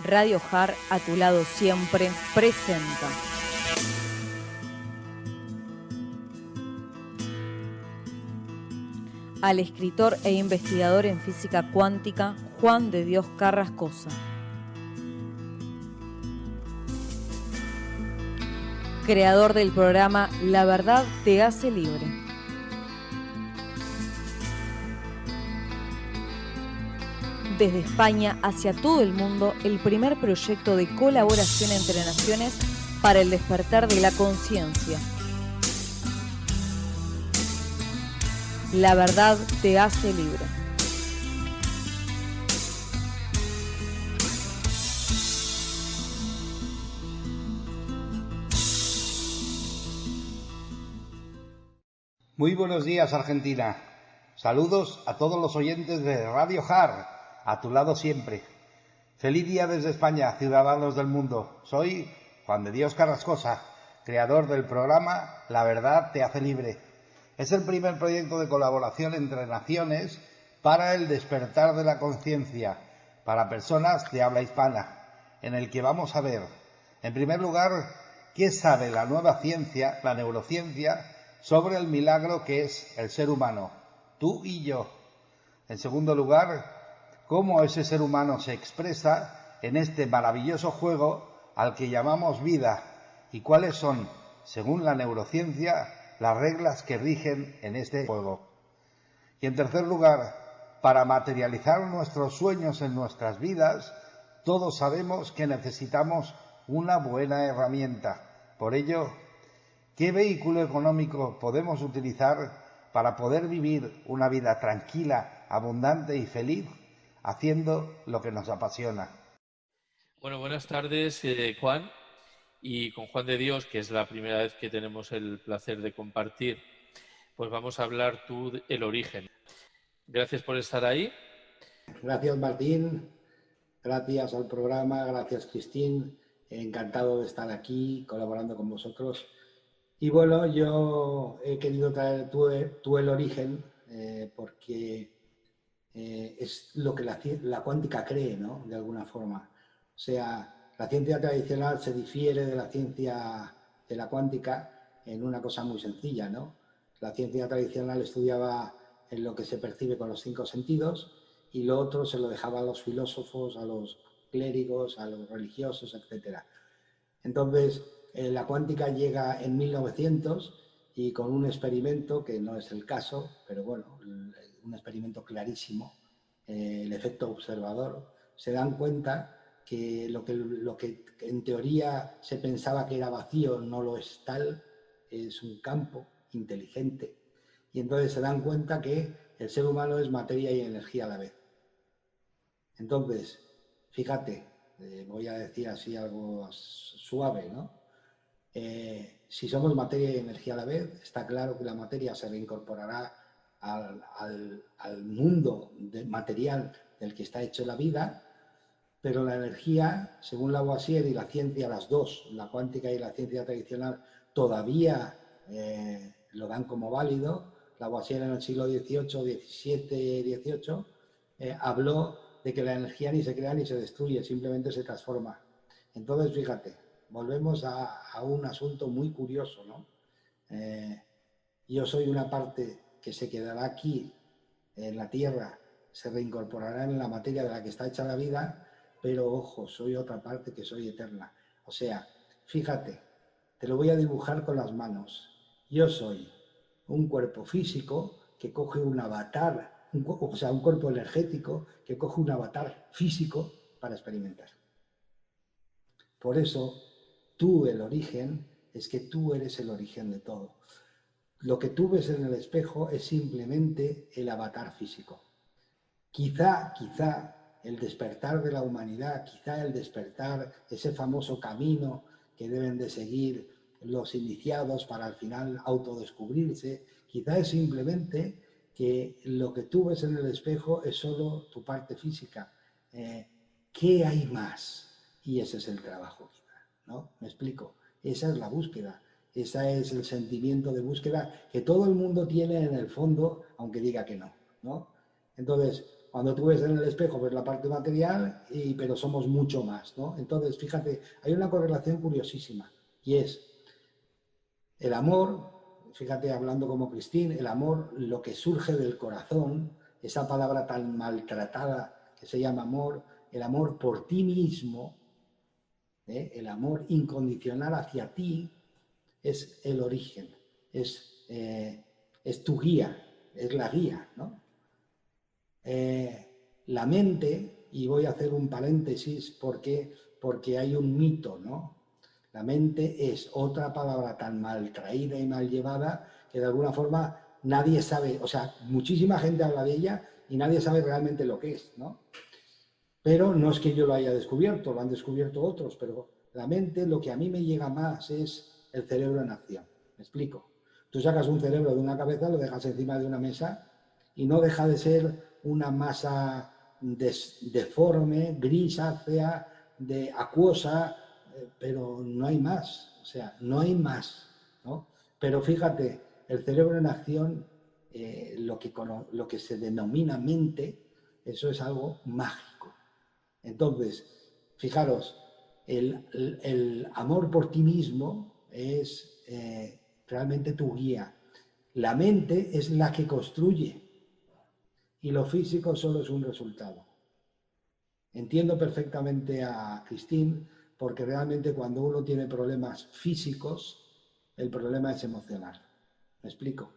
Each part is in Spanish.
Radio JAR, a tu lado siempre, presenta. Al escritor e investigador en física cuántica, Juan de Dios Carrascosa. Creador del programa La Verdad te hace libre. Desde España hacia todo el mundo, el primer proyecto de colaboración entre naciones para el despertar de la conciencia. La verdad te hace libre. Muy buenos días, Argentina. Saludos a todos los oyentes de Radio JAR, a tu lado siempre. Feliz día desde España, ciudadanos del mundo. Soy Juan de Dios Carrascosa, creador del programa La Verdad te hace libre. Es el primer proyecto de colaboración entre naciones para el despertar de la conciencia, para personas de habla hispana, en el que vamos a ver, en primer lugar, qué sabe la nueva ciencia, la neurociencia, sobre el milagro que es el ser humano, tú y yo. En segundo lugar, cómo ese ser humano se expresa en este maravilloso juego al que llamamos vida y cuáles son, según la neurociencia, las reglas que rigen en este juego. Y en tercer lugar, para materializar nuestros sueños en nuestras vidas, todos sabemos que necesitamos una buena herramienta. Por ello, ¿qué vehículo económico podemos utilizar para poder vivir una vida tranquila, abundante y feliz, haciendo lo que nos apasiona? Bueno, buenas tardes, Juan. Y con Juan de Dios, que es la primera vez que tenemos el placer de compartir, pues vamos a hablar el origen. Gracias por estar ahí. Gracias, Martín. Gracias al programa. Gracias, Cristín. Encantado de estar aquí colaborando con vosotros. Y bueno, yo he querido traer tú el origen porque es lo que la cuántica cree, ¿no? De alguna forma. O sea, la ciencia tradicional se difiere de la ciencia de la cuántica en una cosa muy sencilla, ¿no? La ciencia tradicional estudiaba en lo que se percibe con los 5 sentidos y lo otro se lo dejaba a los filósofos, a los clérigos, a los religiosos, etc. Entonces, la cuántica llega en 1900 y con un experimento, que no es el caso, pero bueno, un experimento clarísimo, el efecto observador, se dan cuenta que lo que en teoría se pensaba que era vacío no lo es tal, es un campo inteligente. Y entonces se dan cuenta que el ser humano es materia y energía a la vez. Entonces, fíjate, voy a decir así algo suave, ¿no? Si somos materia y energía a la vez, está claro que la materia se reincorporará al mundo material del que está hecho la vida, pero la energía, según Lavoisier y la ciencia, las dos, la cuántica y la ciencia tradicional, todavía lo dan como válido. Lavoisier en el siglo XVIII, XVII, XVIII habló de que la energía ni se crea ni se destruye, simplemente se transforma. Entonces, fíjate, volvemos a un asunto muy curioso, ¿no? Yo soy una parte que se quedará aquí en la Tierra, se reincorporará en la materia de la que está hecha la vida, pero ojo, soy otra parte que soy eterna. O sea, fíjate, te lo voy a dibujar con las manos. Yo soy un cuerpo físico que coge un avatar, o sea, un cuerpo energético que coge un avatar físico para experimentar. Por eso, tú, el origen, es que tú eres el origen de todo. Lo que tú ves en el espejo es simplemente el avatar físico. Quizá el despertar de la humanidad, quizá el despertar, ese famoso camino que deben de seguir los iniciados para al final autodescubrirse, quizá es simplemente que lo que tú ves en el espejo es solo tu parte física. ¿Qué hay más? Y ese es el trabajo, quizá, ¿no? ¿Me explico? Esa es la búsqueda, ese es el sentimiento de búsqueda que todo el mundo tiene en el fondo, aunque diga que no, ¿no? Entonces, Cuando tú ves en el espejo, ves la parte material, pero somos mucho más, ¿no? Entonces, fíjate, hay una correlación curiosísima, y es el amor, fíjate, hablando como Cristín, el amor, lo que surge del corazón, esa palabra tan maltratada que se llama amor, el amor por ti mismo, el amor incondicional hacia ti, es el origen, es tu guía, es la guía, ¿no? La mente, y voy a hacer un paréntesis porque hay un mito, ¿no? La mente es otra palabra tan mal traída y mal llevada que de alguna forma nadie sabe, o sea, muchísima gente habla de ella y nadie sabe realmente lo que es, ¿no? Pero no es que yo lo haya descubierto, lo han descubierto otros, pero la mente, lo que a mí me llega más es el cerebro en acción. ¿Me explico? Tú sacas un cerebro de una cabeza, lo dejas encima de una mesa y no deja de ser una masa deforme, grisácea, acuosa, pero no hay más, o sea, no hay más, ¿no? Pero fíjate, el cerebro en acción, lo que se denomina mente, eso es algo mágico. Entonces, fijaros, el amor por ti mismo es realmente tu guía. La mente es la que construye y lo físico solo es un resultado. Entiendo perfectamente a Cristín porque realmente cuando uno tiene problemas físicos, el problema es emocional. ¿Me explico?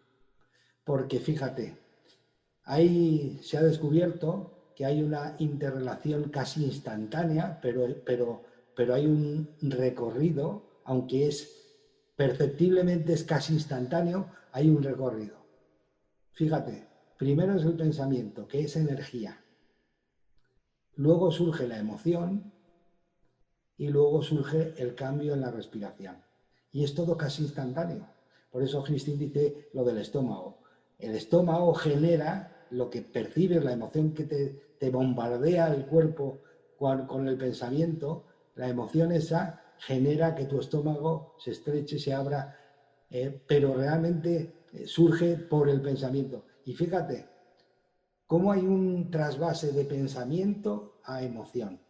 Porque fíjate, se ha descubierto que hay una interrelación casi instantánea, pero hay un recorrido, aunque perceptiblemente es casi instantáneo, hay un recorrido. Fíjate, primero es el pensamiento, que es energía. Luego surge la emoción y luego surge el cambio en la respiración. Y es todo casi instantáneo. Por eso Cristín dice lo del estómago. El estómago genera lo que percibes, la emoción que te bombardea el cuerpo con el pensamiento. La emoción esa genera que tu estómago se estreche, se abra, pero realmente surge por el pensamiento. Y fíjate, cómo hay un trasvase de pensamiento a emoción.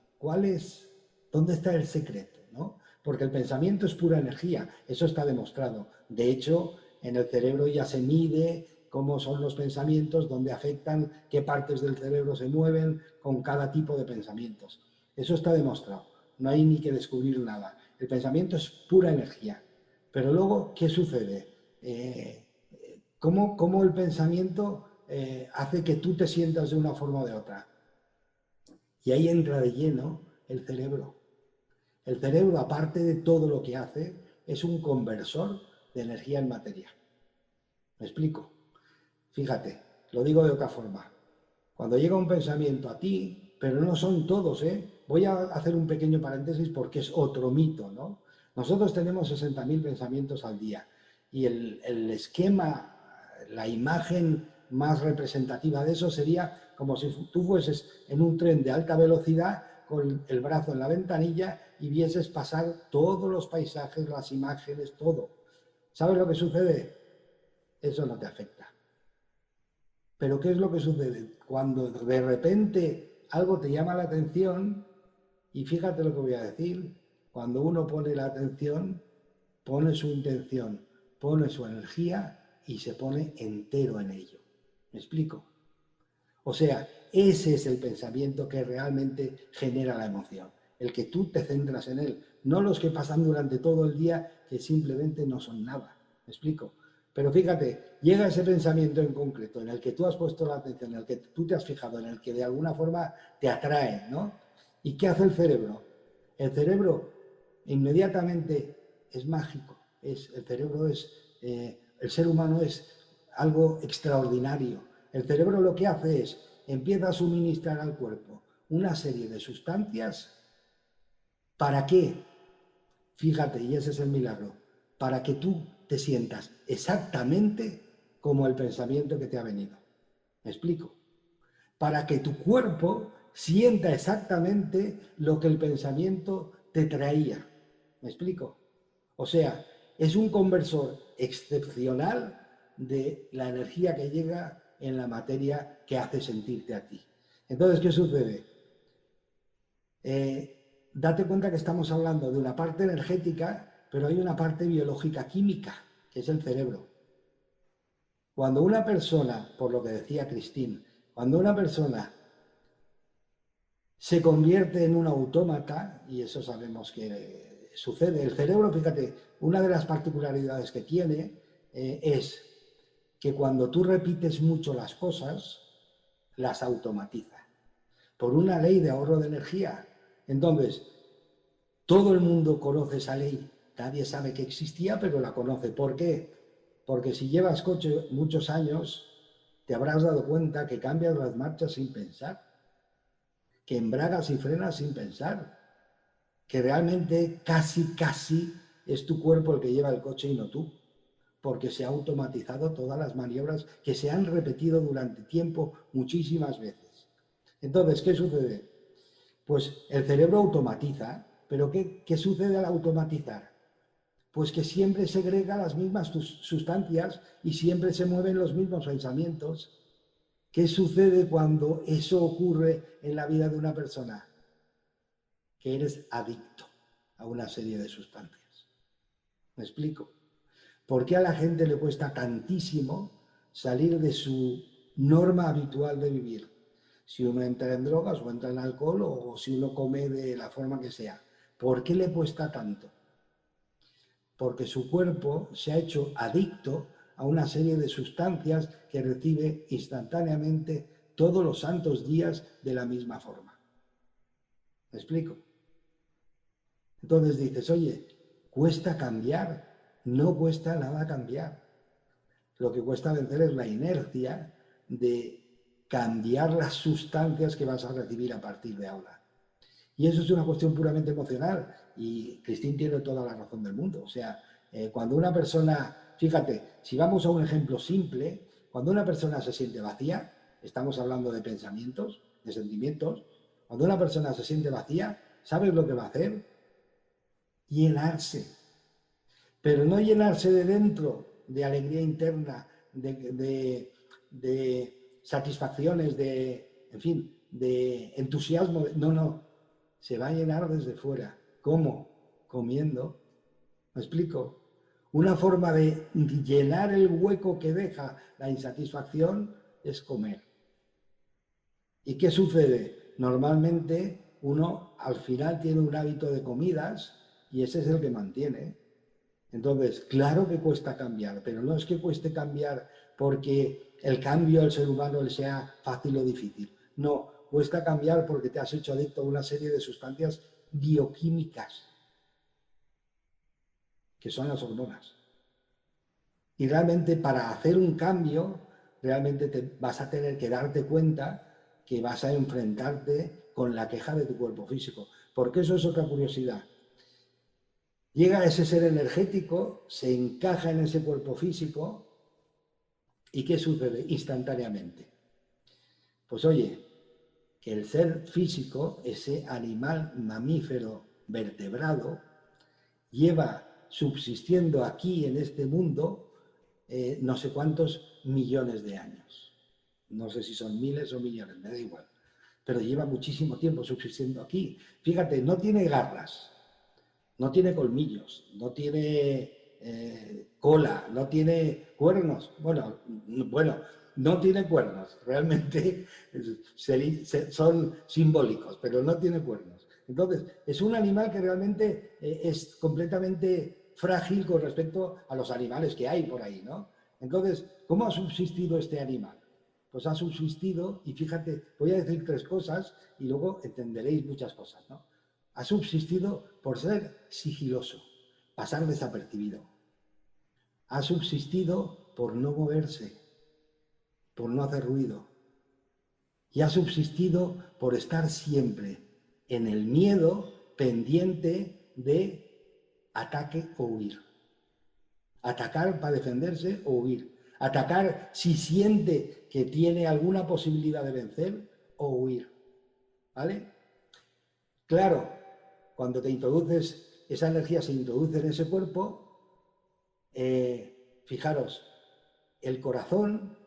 ¿Dónde está el secreto? ¿No? Porque el pensamiento es pura energía, eso está demostrado. De hecho, en el cerebro ya se mide cómo son los pensamientos, dónde afectan, qué partes del cerebro se mueven con cada tipo de pensamientos. Eso está demostrado, no hay ni que descubrir nada. El pensamiento es pura energía. Pero luego, ¿qué sucede? ¿Cómo el pensamiento hace que tú te sientas de una forma o de otra? Y ahí entra de lleno el cerebro. El cerebro, aparte de todo lo que hace, es un conversor de energía en materia. ¿Me explico? Fíjate, lo digo de otra forma. Cuando llega un pensamiento a ti, pero no son todos, ¿eh? Voy a hacer un pequeño paréntesis porque es otro mito, ¿no? Nosotros tenemos 60.000 pensamientos al día y el esquema, la imagen más representativa de eso sería como si tú fueses en un tren de alta velocidad con el brazo en la ventanilla y vieses pasar todos los paisajes, las imágenes, todo. ¿Sabes lo que sucede? Eso no te afecta. Pero ¿qué es lo que sucede? Cuando de repente algo te llama la atención, y fíjate lo que voy a decir, cuando uno pone la atención, pone su intención, pone su energía y se pone entero en ello. ¿Me explico? O sea, ese es el pensamiento que realmente genera la emoción, el que tú te centras en él, no los que pasan durante todo el día que simplemente no son nada. ¿Me explico? Pero fíjate, llega ese pensamiento en concreto en el que tú has puesto la atención, en el que tú te has fijado, en el que de alguna forma te atrae, ¿no? ¿Y qué hace el cerebro? El cerebro inmediatamente es mágico. El ser humano es algo extraordinario. El cerebro lo que hace es, empieza a suministrar al cuerpo una serie de sustancias. ¿Para qué? Fíjate, y ese es el milagro. Para que tú te sientas exactamente como el pensamiento que te ha venido. ¿Me explico? Para que tu cuerpo sienta exactamente lo que el pensamiento te traía. ¿Me explico? O sea, es un conversor excepcional de la energía que llega en la materia que hace sentirte a ti. Entonces, ¿qué sucede? Date cuenta que estamos hablando de una parte energética, pero hay una parte biológica química, que es el cerebro. Cuando una persona, por lo que decía Christine, cuando una persona se convierte en un autómata, y eso sabemos que sucede, el cerebro, fíjate, una de las particularidades que tiene es que cuando tú repites mucho las cosas, las automatiza. Por una ley de ahorro de energía. Entonces, todo el mundo conoce esa ley. Nadie sabe que existía, pero la conoce. ¿Por qué? Porque si llevas coche muchos años, te habrás dado cuenta que cambias las marchas sin pensar, que embragas y frenas sin pensar, que realmente casi es tu cuerpo el que lleva el coche y no tú, porque se ha automatizado todas las maniobras que se han repetido durante tiempo muchísimas veces. Entonces, ¿qué sucede? Pues el cerebro automatiza, pero ¿qué sucede al automatizar? Pues que siempre segrega las mismas sustancias y siempre se mueven los mismos pensamientos. ¿Qué sucede cuando eso ocurre en la vida de una persona? Que eres adicto a una serie de sustancias. ¿Me explico? ¿Por qué a la gente le cuesta tantísimo salir de su norma habitual de vivir? Si uno entra en drogas o entra en alcohol o si uno come de la forma que sea. ¿Por qué le cuesta tanto? Porque su cuerpo se ha hecho adicto a una serie de sustancias que recibe instantáneamente todos los santos días de la misma forma. ¿Me explico? Entonces dices, oye, ¿cuesta cambiar? No cuesta nada cambiar. Lo que cuesta vencer es la inercia de cambiar las sustancias que vas a recibir a partir de ahora. Y eso es una cuestión puramente emocional. Y Christine tiene toda la razón del mundo. O sea, cuando una persona, fíjate, si vamos a un ejemplo simple, cuando una persona se siente vacía, estamos hablando de pensamientos, de sentimientos, cuando una persona se siente vacía, ¿sabes lo que va a hacer? Llenarse. Pero no llenarse de dentro, de alegría interna, de satisfacciones, en fin, de entusiasmo. No. Se va a llenar desde fuera. ¿Cómo? Comiendo. ¿Me explico? Una forma de llenar el hueco que deja la insatisfacción es comer. ¿Y qué sucede? Normalmente uno al final tiene un hábito de comidas y ese es el que mantiene. Entonces, claro que cuesta cambiar, pero no es que cueste cambiar porque el cambio al ser humano le sea fácil o difícil. No, cuesta cambiar porque te has hecho adicto a una serie de sustancias bioquímicas, que son las hormonas. Y realmente para hacer un cambio, realmente vas a tener que darte cuenta que vas a enfrentarte con la queja de tu cuerpo físico. Porque eso es otra curiosidad. Llega ese ser energético, se encaja en ese cuerpo físico y ¿qué sucede? Instantáneamente. Pues oye, que el ser físico, ese animal mamífero vertebrado, lleva subsistiendo aquí en este mundo no sé cuántos millones de años. No sé si son miles o millones, me da igual. Pero lleva muchísimo tiempo subsistiendo aquí. Fíjate, no tiene garras, no tiene colmillos, no tiene cola, no tiene cuernos. Bueno, no tiene cuernos. Realmente son simbólicos, pero no tiene cuernos. Entonces, es un animal que realmente es completamente frágil con respecto a los animales que hay por ahí, ¿no? Entonces, ¿cómo ha subsistido este animal? Pues ha subsistido, y fíjate, voy a decir 3 cosas y luego entenderéis muchas cosas, ¿no? Ha subsistido por ser sigiloso, pasar desapercibido. Ha subsistido por no moverse, por no hacer ruido. Y ha subsistido por estar siempre en el miedo, pendiente de ataque o huir. Atacar para defenderse o huir. Atacar si siente que tiene alguna posibilidad de vencer o huir. ¿Vale? Claro, cuando te introduces, esa energía se introduce en ese cuerpo, fijaros, el corazón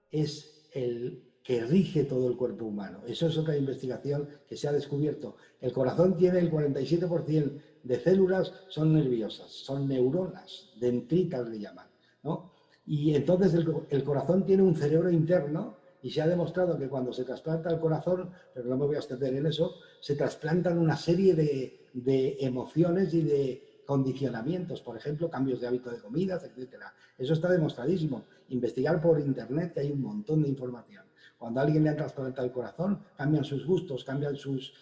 es el que rige todo el cuerpo humano. Eso es otra investigación que se ha descubierto. El corazón tiene el 47% de células son nerviosas, son neuronas, dendritas le llaman, ¿no? Y entonces el corazón tiene un cerebro interno y se ha demostrado que cuando se trasplanta el corazón, pero no me voy a extender en eso, se trasplantan una serie de emociones y de condicionamientos, por ejemplo, cambios de hábito de comidas, etcétera. Eso está demostradísimo. Investigar por internet, que hay un montón de información. Cuando a alguien le han trasplantado el corazón, cambian sus gustos, cambian sus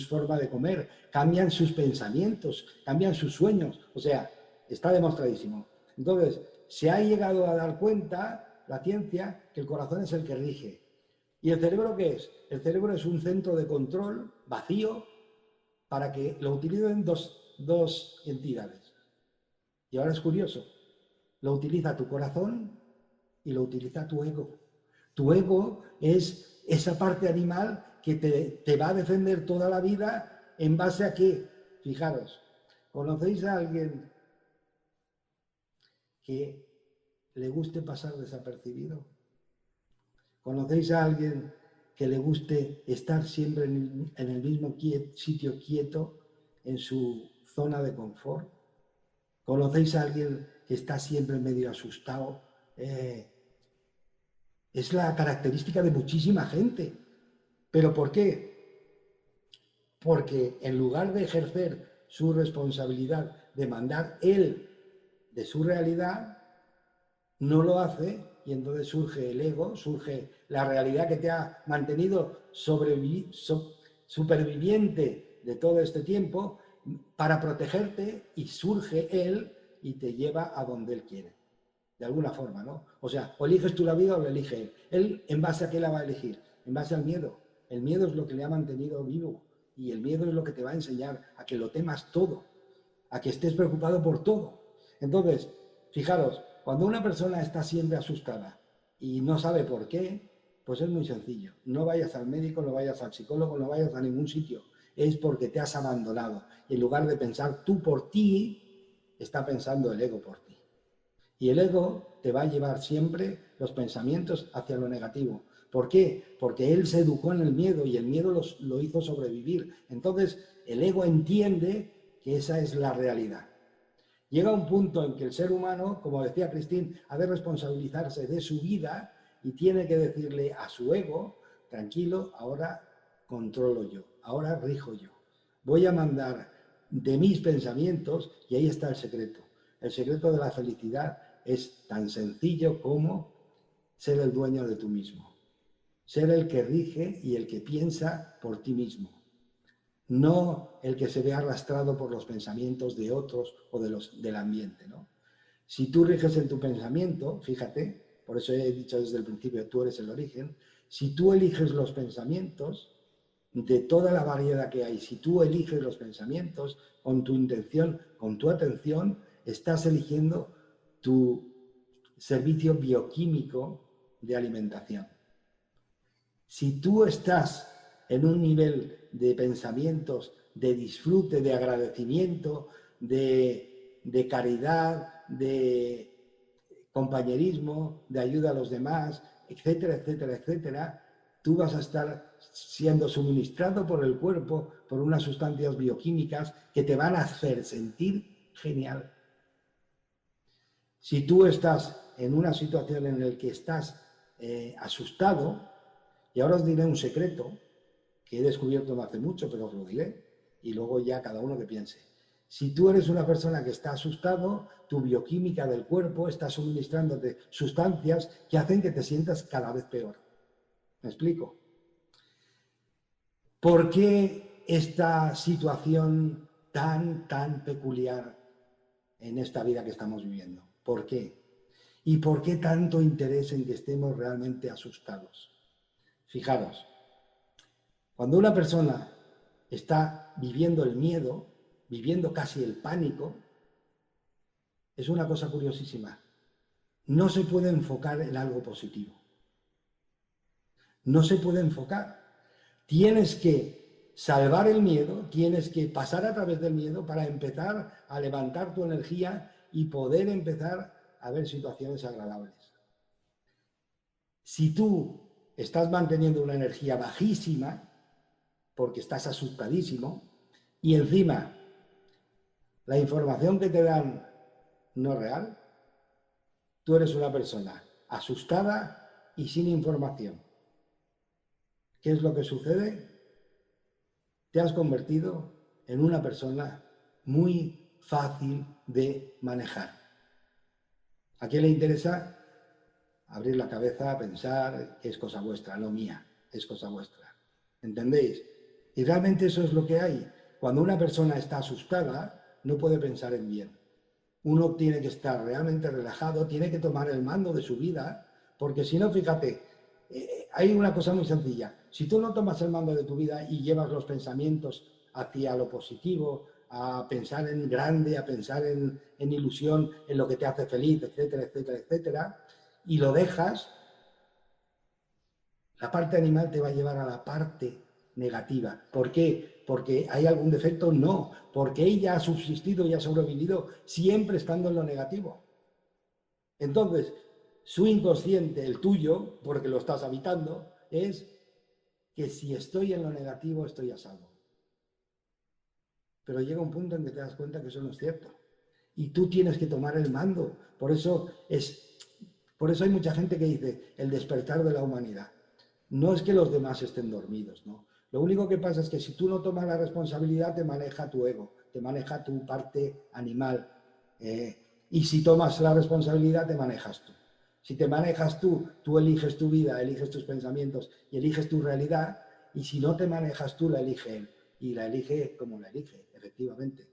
formas de comer, cambian sus pensamientos, cambian sus sueños. O sea, está demostradísimo. Entonces, se ha llegado a dar cuenta, la ciencia, que el corazón es el que rige. ¿Y el cerebro qué es? El cerebro es un centro de control vacío para que lo utilicen dos entidades. Y ahora es curioso, lo utiliza tu corazón y lo utiliza tu ego. Tu ego es esa parte animal que te va a defender toda la vida en base a qué. Fijaros, ¿conocéis a alguien que le guste pasar desapercibido? ¿Conocéis a alguien que le guste estar siempre en el mismo sitio quieto, en su zona de confort? ¿Conocéis a alguien que está siempre medio asustado? Es la característica de muchísima gente. ¿Pero por qué? Porque en lugar de ejercer su responsabilidad de mandar él de su realidad, no lo hace y entonces surge el ego, surge la realidad que te ha mantenido superviviente de todo este tiempo para protegerte y surge él y te lleva a donde él quiere. De alguna forma, ¿no? O sea, o eliges tú la vida o la elige él. Él, ¿en base a qué la va a elegir? En base al miedo. El miedo es lo que le ha mantenido vivo y el miedo es lo que te va a enseñar a que lo temas todo, a que estés preocupado por todo. Entonces, fijaros, cuando una persona está siempre asustada y no sabe por qué, pues es muy sencillo. No vayas al médico, no vayas al psicólogo, no vayas a ningún sitio. Es porque te has abandonado. Y en lugar de pensar tú por ti, está pensando el ego por ti. Y el ego te va a llevar siempre los pensamientos hacia lo negativo. ¿Por qué? Porque él se educó en el miedo y el miedo lo hizo sobrevivir. Entonces, el ego entiende que esa es la realidad. Llega un punto en que el ser humano, como decía Cristín, ha de responsabilizarse de su vida y tiene que decirle a su ego, tranquilo, ahora controlo yo, ahora rijo yo. Voy a mandar de mis pensamientos y ahí está el secreto. El secreto de la felicidad es tan sencillo como ser el dueño de tú mismo. Ser el que rige y el que piensa por ti mismo. No el que se ve arrastrado por los pensamientos de otros o del ambiente, ¿no? Si tú riges en tu pensamiento, fíjate, por eso he dicho desde el principio, tú eres el origen, si tú eliges los pensamientos, de toda la variedad que hay, si tú eliges los pensamientos con tu intención, con tu atención, estás eligiendo tu servicio bioquímico de alimentación. Si tú estás en un nivel de pensamientos, de disfrute, de agradecimiento, de caridad, de compañerismo, de ayuda a los demás, etcétera, etcétera, etcétera, tú vas a estar siendo suministrado por el cuerpo por unas sustancias bioquímicas que te van a hacer sentir genial. Si tú estás en una situación en la que estás asustado, y ahora os diré un secreto que he descubierto no hace mucho, pero os lo diré, y luego ya cada uno que piense. Si tú eres una persona que está asustado, tu bioquímica del cuerpo está suministrándote sustancias que hacen que te sientas cada vez peor. ¿Me explico? ¿Por qué esta situación tan peculiar en esta vida que estamos viviendo? ¿Por qué? ¿Y por qué tanto interés en que estemos realmente asustados? Fijaros, cuando una persona está viviendo el miedo, viviendo casi el pánico, es una cosa curiosísima. No se puede enfocar en algo positivo. No se puede enfocar. Tienes que salvar el miedo, tienes que pasar a través del miedo para empezar a levantar tu energía y poder empezar a ver situaciones agradables. Si tú estás manteniendo una energía bajísima porque estás asustadísimo y encima la información que te dan no es real. Tú eres una persona asustada y sin información. ¿Qué es lo que sucede? Te has convertido en una persona muy fácil de manejar. ¿A quién le interesa? Abrir la cabeza, pensar que es cosa vuestra, no mía, es cosa vuestra. ¿Entendéis? Y realmente eso es lo que hay. Cuando una persona está asustada, no puede pensar en bien. Uno tiene que estar realmente relajado, tiene que tomar el mando de su vida, porque si no, fíjate, hay una cosa muy sencilla. Si tú no tomas el mando de tu vida y llevas los pensamientos hacia lo positivo, a pensar en grande, a pensar en ilusión, en lo que te hace feliz, etcétera, etcétera, etcétera, y lo dejas, la parte animal te va a llevar a la parte negativa. ¿Por qué? ¿Porque hay algún defecto? No, porque ella ha subsistido y ha sobrevivido siempre estando en lo negativo. Entonces, su inconsciente, el tuyo, porque lo estás habitando, es que si estoy en lo negativo estoy a salvo. Pero llega un punto en que te das cuenta que eso no es cierto. Y tú tienes que tomar el mando. Por eso hay mucha gente que dice el despertar de la humanidad. No es que los demás estén dormidos, ¿no? Lo único que pasa es que si tú no tomas la responsabilidad, te maneja tu ego, te maneja tu parte animal. Y si tomas la responsabilidad, te manejas tú. Si te manejas tú, tú eliges tu vida, eliges tus pensamientos y eliges tu realidad. Y si no te manejas tú, la elige él. Y la elige como la elige, efectivamente.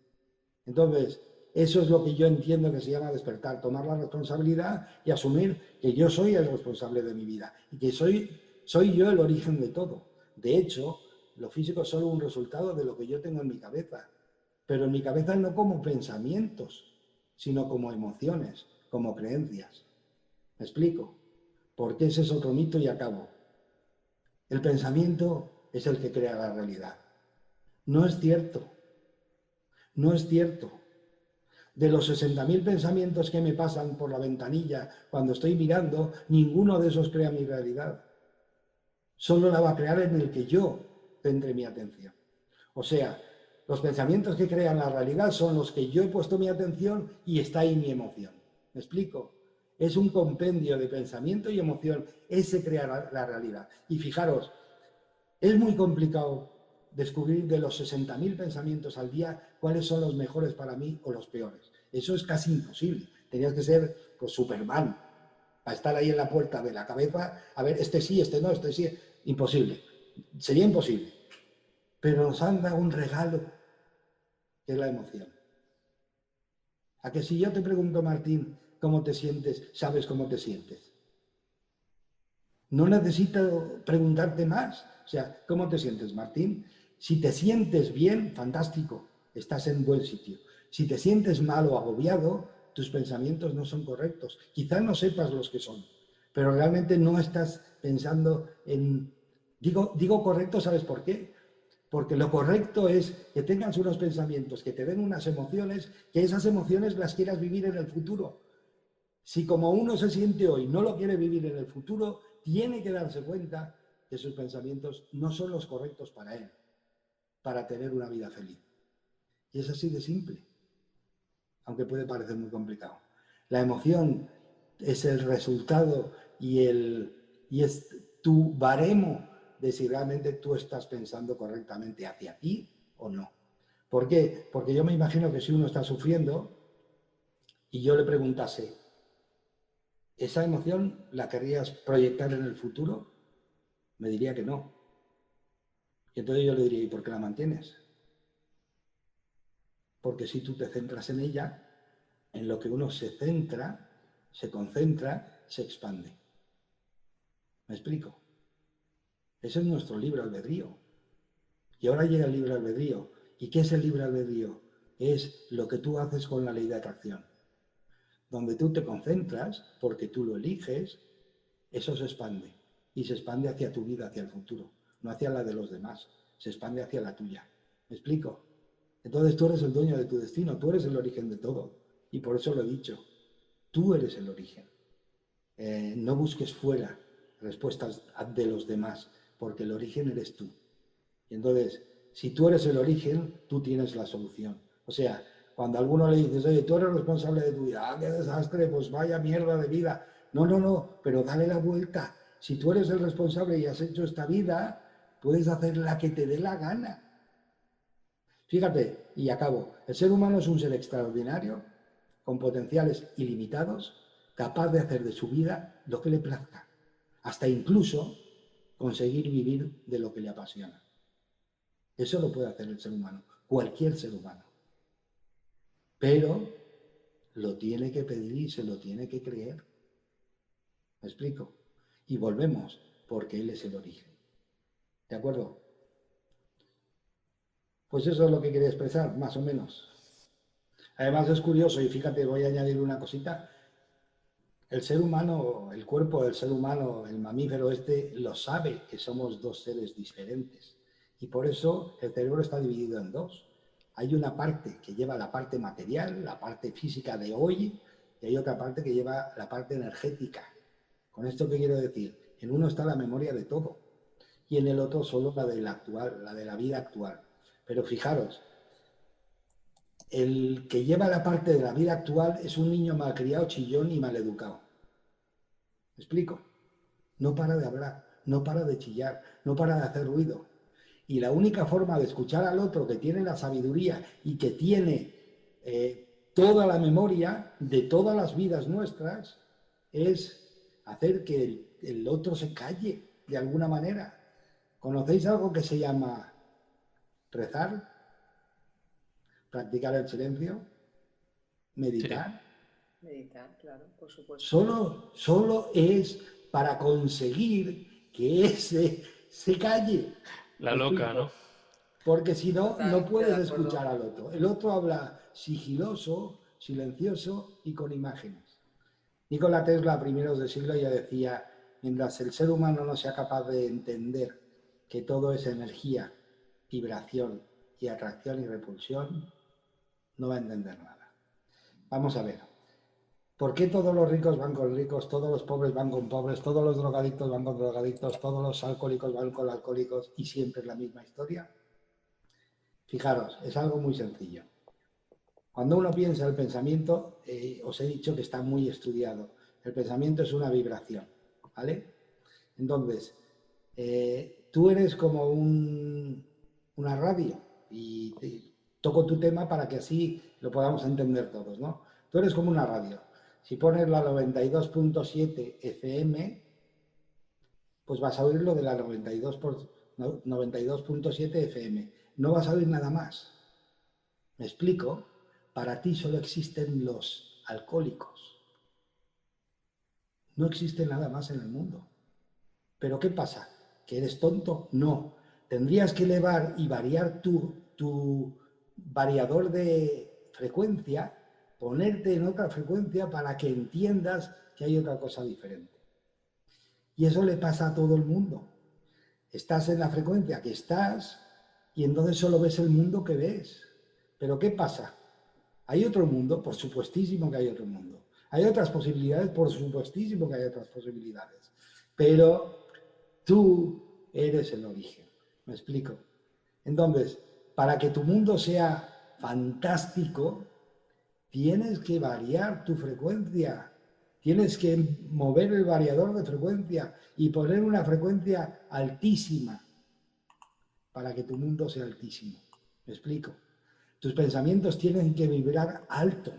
Entonces, eso es lo que yo entiendo que se llama despertar, tomar la responsabilidad y asumir que yo soy el responsable de mi vida y que soy yo el origen de todo. De hecho, lo físico es solo un resultado de lo que yo tengo en mi cabeza, pero en mi cabeza no como pensamientos, sino como emociones, como creencias. ¿Me explico? Porque ese es otro mito y acabo. El pensamiento es el que crea la realidad. No es cierto. No es cierto. De los 60.000 pensamientos que me pasan por la ventanilla cuando estoy mirando, ninguno de esos crea mi realidad. Solo la va a crear en el que yo centre mi atención. O sea, los pensamientos que crean la realidad son los que yo he puesto mi atención y está ahí mi emoción. ¿Me explico? Es un compendio de pensamiento y emoción. Ese crea la realidad. Y fijaros, es muy complicado descubrir de los 60.000 pensamientos al día cuáles son los mejores para mí o los peores. Eso es casi imposible. Tenías que ser pues, Superman para estar ahí en la puerta de la cabeza, a ver, este sí, este no, este sí. Imposible. Sería imposible. Pero nos han dado un regalo, que es la emoción. A que si yo te pregunto, Martín, ¿cómo te sientes? ¿Sabes cómo te sientes? No necesito preguntarte más. O sea, ¿cómo te sientes, Martín? Si te sientes bien, fantástico, estás en buen sitio. Si te sientes mal o agobiado, tus pensamientos no son correctos. Quizás no sepas los que son, pero realmente no estás pensando en... Digo correcto, ¿sabes por qué? Porque lo correcto es que tengas unos pensamientos, que te den unas emociones, que esas emociones las quieras vivir en el futuro. Si como uno se siente hoy no lo quiere vivir en el futuro, tiene que darse cuenta que sus pensamientos no son los correctos para él, para tener una vida feliz. Y es así de simple, aunque puede parecer muy complicado. La emoción es el resultado y es tu baremo de si realmente tú estás pensando correctamente hacia ti o no. ¿Por qué? Porque yo me imagino que si uno está sufriendo y yo le preguntase, ¿esa emoción la querrías proyectar en el futuro? Me diría que no. Y entonces yo le diría, ¿y por qué la mantienes? Porque si tú te centras en ella, en lo que uno se centra, se concentra, se expande. ¿Me explico? Ese es nuestro libre albedrío. Y ahora llega el libre albedrío. ¿Y qué es el libre albedrío? Es lo que tú haces con la ley de atracción. Donde tú te concentras, porque tú lo eliges, eso se expande. Y se expande hacia tu vida, hacia el futuro. No hacia la de los demás. Se expande hacia la tuya. ¿Me explico? Entonces tú eres el dueño de tu destino. Tú eres el origen de todo. Y por eso lo he dicho. Tú eres el origen. No busques fuera. respuestas de los demás, porque el origen eres tú. Y entonces, si tú eres el origen, tú tienes la solución. O sea, cuando a alguno le dices, oye, tú eres responsable de tu vida, qué desastre, pues vaya mierda de vida. No, no, no, pero dale la vuelta. Si tú eres el responsable y has hecho esta vida, puedes hacer la que te dé la gana. Fíjate, y acabo, el ser humano es un ser extraordinario, con potenciales ilimitados, capaz de hacer de su vida lo que le plazca, hasta incluso conseguir vivir de lo que le apasiona. Eso lo puede hacer el ser humano, cualquier ser humano. Pero lo tiene que pedir y se lo tiene que creer. ¿Me explico? Y volvemos, porque él es el origen. ¿De acuerdo? Pues eso es lo que quería expresar, más o menos. Además es curioso, y fíjate, voy a añadir una cosita. El ser humano, el cuerpo del ser humano, el mamífero este, lo sabe que somos dos seres diferentes. Y por eso el cerebro está dividido en dos. Hay una parte que lleva la parte material, la parte física de hoy, y hay otra parte que lleva la parte energética. ¿Con esto qué quiero decir? En uno está la memoria de todo y en el otro solo la de la actual, la de la vida actual. Pero fijaros, el que lleva la parte de la vida actual es un niño malcriado, chillón y maleducado. ¿Me explico? No para de hablar, no para de chillar, no para de hacer ruido. Y la única forma de escuchar al otro que tiene la sabiduría y que tiene toda la memoria de todas las vidas nuestras es hacer que el otro se calle de alguna manera. ¿Conocéis algo que se llama rezar? ¿Practicar el silencio? ¿Meditar? Sí. Meditar, claro, por supuesto. Solo es para conseguir que ese se calle. La loca, ¿no? Porque si no, no Totalmente puedes de acuerdo. escuchar al otro. El otro habla sigiloso, silencioso y con imágenes. Nikola Tesla, a primeros del siglo, ya decía, mientras el ser humano no sea capaz de entender que todo es energía, vibración y atracción y repulsión, no va a entender nada. Vamos a ver. ¿Por qué todos los ricos van con ricos, todos los pobres van con pobres, todos los drogadictos van con drogadictos, todos los alcohólicos van con alcohólicos y siempre es la misma historia? Fijaros, es algo muy sencillo. Cuando uno piensa el pensamiento, os he dicho que está muy estudiado. El pensamiento es una vibración, ¿vale? Entonces, tú eres como una radio y toco tu tema para que así lo podamos entender todos, ¿no? Tú eres como una radio. Si pones la 92.7 FM, pues vas a oír lo de la 92.7 FM. No vas a oír nada más. ¿Me explico? Para ti solo existen los alcohólicos. No existe nada más en el mundo. ¿Pero qué pasa? ¿Que eres tonto? No. Tendrías que elevar y variar tu variador de frecuencia, ponerte en otra frecuencia para que entiendas que hay otra cosa diferente. Y eso le pasa a todo el mundo. Estás en la frecuencia que estás y entonces solo ves el mundo que ves. ¿Pero qué pasa? ¿Hay otro mundo? Por supuestísimo que hay otro mundo. ¿Hay otras posibilidades? Por supuestísimo que hay otras posibilidades. Pero tú eres el origen. ¿Me explico? Entonces, para que tu mundo sea fantástico, tienes que variar tu frecuencia. Tienes que mover el variador de frecuencia y poner una frecuencia altísima para que tu mundo sea altísimo. ¿Me explico? Tus pensamientos tienen que vibrar alto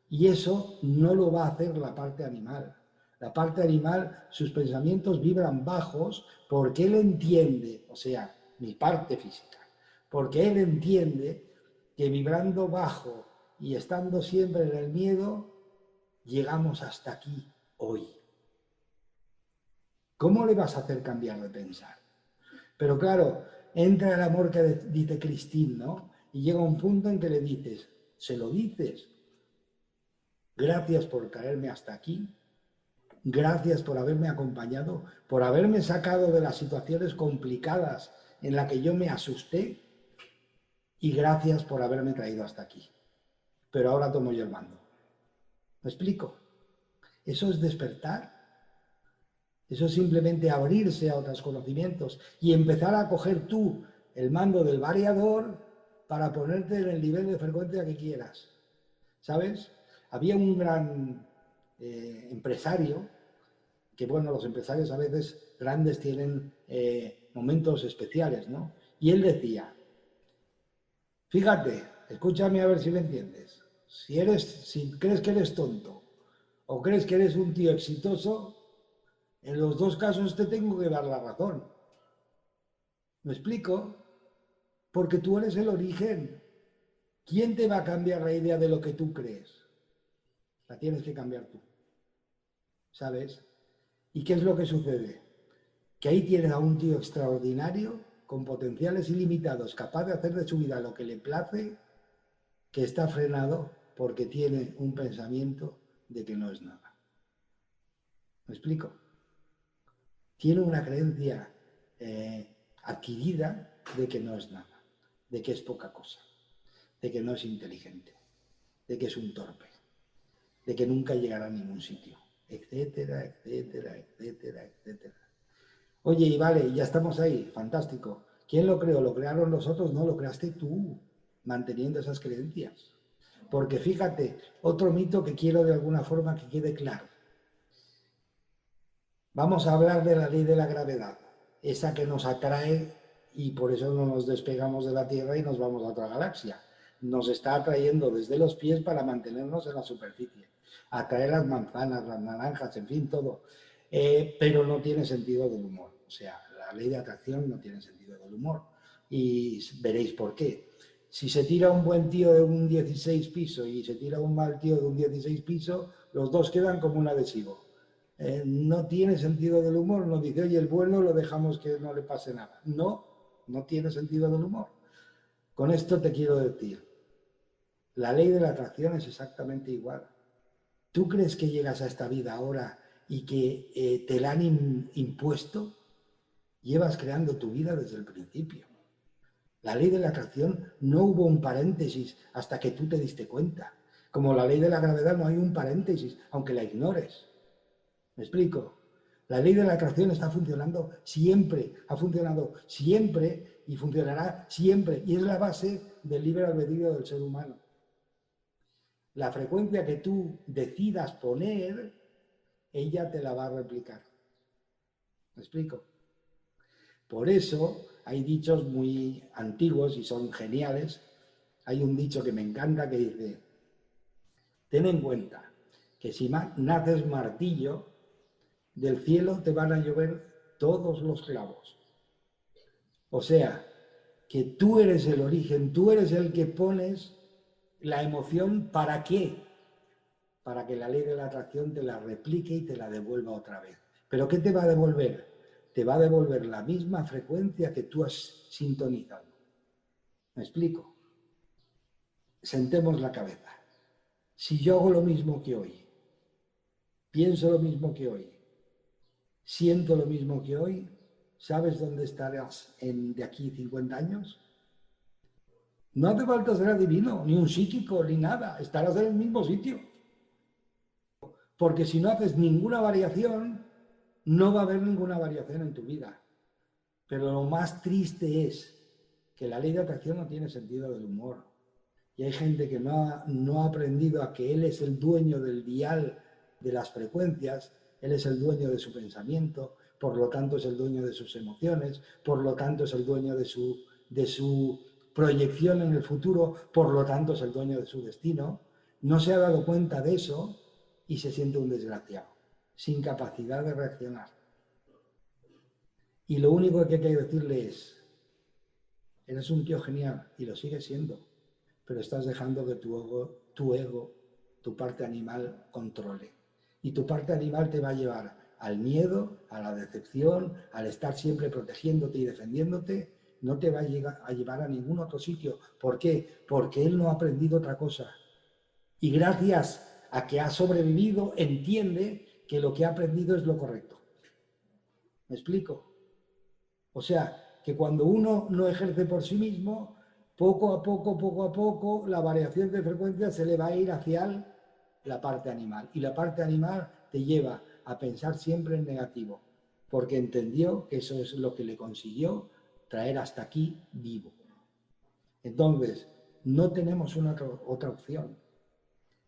y eso no lo va a hacer la parte animal. La parte animal, sus pensamientos vibran bajos porque él entiende, o sea, mi parte física, porque él entiende que vibrando bajo y estando siempre en el miedo, llegamos hasta aquí hoy. ¿Cómo le vas a hacer cambiar de pensar? Pero claro, entra el amor que dice Christine, ¿no? Y llega un punto en que le dices, se lo dices, gracias por traerme hasta aquí, gracias por haberme acompañado, por haberme sacado de las situaciones complicadas en las que yo me asusté y gracias por haberme traído hasta aquí. Pero ahora tomo yo el mando. ¿Me explico? Eso es despertar. Eso es simplemente abrirse a otros conocimientos y empezar a coger tú el mando del variador para ponerte en el nivel de frecuencia que quieras. ¿Sabes? Había un gran empresario, que bueno, los empresarios a veces grandes tienen momentos especiales, ¿no? Y él decía, fíjate, escúchame a ver si me entiendes, si crees que eres tonto o crees que eres un tío exitoso, en los dos casos te tengo que dar la razón. ¿Me explico? Porque tú eres el origen. ¿Quién te va a cambiar la idea de lo que tú crees? La tienes que cambiar tú. ¿Sabes? ¿Y qué es lo que sucede? Que ahí tienes a un tío extraordinario, con potenciales ilimitados, capaz de hacer de su vida lo que le place, que está frenado porque tiene un pensamiento de que no es nada. ¿Me explico? Tiene una creencia adquirida de que no es nada, de que es poca cosa, de que no es inteligente, de que es un torpe, de que nunca llegará a ningún sitio, etcétera, etcétera, etcétera, etcétera. Oye, y vale, ya estamos ahí, fantástico. ¿Quién lo creó? ¿Lo crearon los otros? No, lo creaste tú, manteniendo esas creencias. Porque fíjate, otro mito que quiero de alguna forma que quede claro. Vamos a hablar de la ley de la gravedad, esa que nos atrae y por eso no nos despegamos de la Tierra y nos vamos a otra galaxia. Nos está atrayendo desde los pies para mantenernos en la superficie. Atrae las manzanas, las naranjas, en fin, todo. Pero no tiene sentido del humor. O sea, la ley de atracción no tiene sentido del humor. Y veréis por qué. Si se tira un buen tío de un 16 piso y se tira un mal tío de un 16 piso, los dos quedan como un adhesivo. No tiene sentido del humor, nos dice, oye, el bueno lo dejamos que no le pase nada. No, no tiene sentido del humor. Con esto te quiero decir, la ley de la atracción es exactamente igual. ¿Tú crees que llegas a esta vida ahora y que te la han impuesto? Llevas creando tu vida desde el principio. La ley de la atracción no hubo un paréntesis hasta que tú te diste cuenta. Como la ley de la gravedad no hay un paréntesis, aunque la ignores. ¿Me explico? La ley de la atracción está funcionando siempre, ha funcionado siempre y funcionará siempre. Y es la base del libre albedrío del ser humano. La frecuencia que tú decidas poner, ella te la va a replicar. ¿Me explico? Por eso hay dichos muy antiguos y son geniales. Hay un dicho que me encanta que dice, ten en cuenta que si naces martillo, del cielo te van a llover todos los clavos. O sea, que tú eres el origen, tú eres el que pones la emoción, ¿para qué? Para que la ley de la atracción te la replique y te la devuelva otra vez. ¿Pero qué te va a devolver? Te va a devolver la misma frecuencia que tú has sintonizado. ¿Me explico? Sentemos la cabeza. Si yo hago lo mismo que hoy, pienso lo mismo que hoy, siento lo mismo que hoy, ¿sabes dónde estarás de aquí 50 años? No hace falta ser adivino, ni un psíquico, ni nada. Estarás en el mismo sitio. Porque si no haces ninguna variación, no va a haber ninguna variación en tu vida. Pero lo más triste es que la ley de atracción no tiene sentido del humor. Y hay gente que no ha aprendido a que él es el dueño del dial de las frecuencias, él es el dueño de su pensamiento, por lo tanto es el dueño de sus emociones, por lo tanto es el dueño de su proyección en el futuro, por lo tanto es el dueño de su destino. No se ha dado cuenta de eso y se siente un desgraciado, sin capacidad de reaccionar. Y lo único que hay que decirle es, eres un tío genial y lo sigues siendo, pero estás dejando que tu ego, tu parte animal, controle. Y tu parte animal te va a llevar al miedo, a la decepción, al estar siempre protegiéndote y defendiéndote, no te va a llevar a ningún otro sitio. ¿Por qué? Porque él no ha aprendido otra cosa. Y gracias a que ha sobrevivido, entiende que lo que ha aprendido es lo correcto. ¿Me explico? O sea, que cuando uno no ejerce por sí mismo, poco a poco, la variación de frecuencia se le va a ir hacia la parte animal. Y la parte animal te lleva a pensar siempre en negativo. porque entendió que eso es lo que le consiguió traer hasta aquí vivo. Entonces, no tenemos otra opción.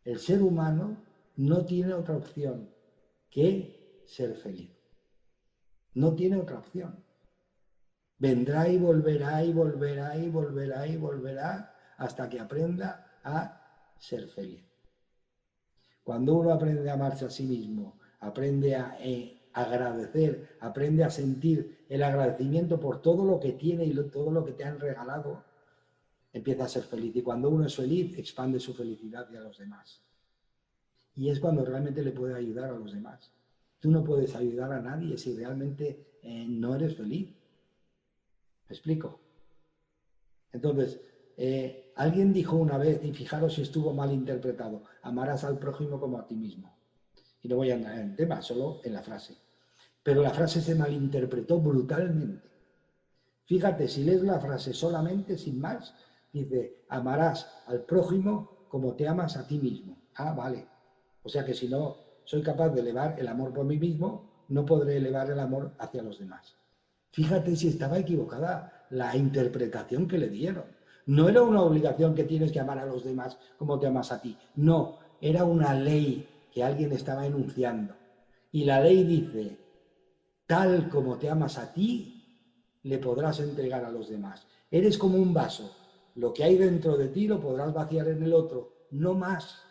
El ser humano no tiene otra opción que ser feliz. No tiene otra opción. Vendrá y volverá y volverá y volverá y volverá hasta que aprenda a ser feliz. Cuando uno aprende a amarse a sí mismo, aprende a agradecer, aprende a sentir el agradecimiento por todo lo que tiene y todo lo que te han regalado, empieza a ser feliz. Y cuando uno es feliz, expande su felicidad hacia los demás. Y es cuando realmente le puede ayudar a los demás. Tú no puedes ayudar a nadie si realmente no eres feliz. ¿Me explico? Entonces, alguien dijo una vez, y fijaros si estuvo mal interpretado, amarás al prójimo como a ti mismo. Y no voy a entrar en el tema, solo en la frase. Pero la frase se malinterpretó brutalmente. Fíjate, si lees la frase solamente, sin más, dice, amarás al prójimo como te amas a ti mismo. Ah, vale. O sea que si no soy capaz de elevar el amor por mí mismo, no podré elevar el amor hacia los demás. Fíjate si estaba equivocada la interpretación que le dieron. No era una obligación que tienes que amar a los demás como te amas a ti. No, era una ley que alguien estaba enunciando. Y la ley dice, tal como te amas a ti, le podrás entregar a los demás. Eres como un vaso. Lo que hay dentro de ti lo podrás vaciar en el otro, no más.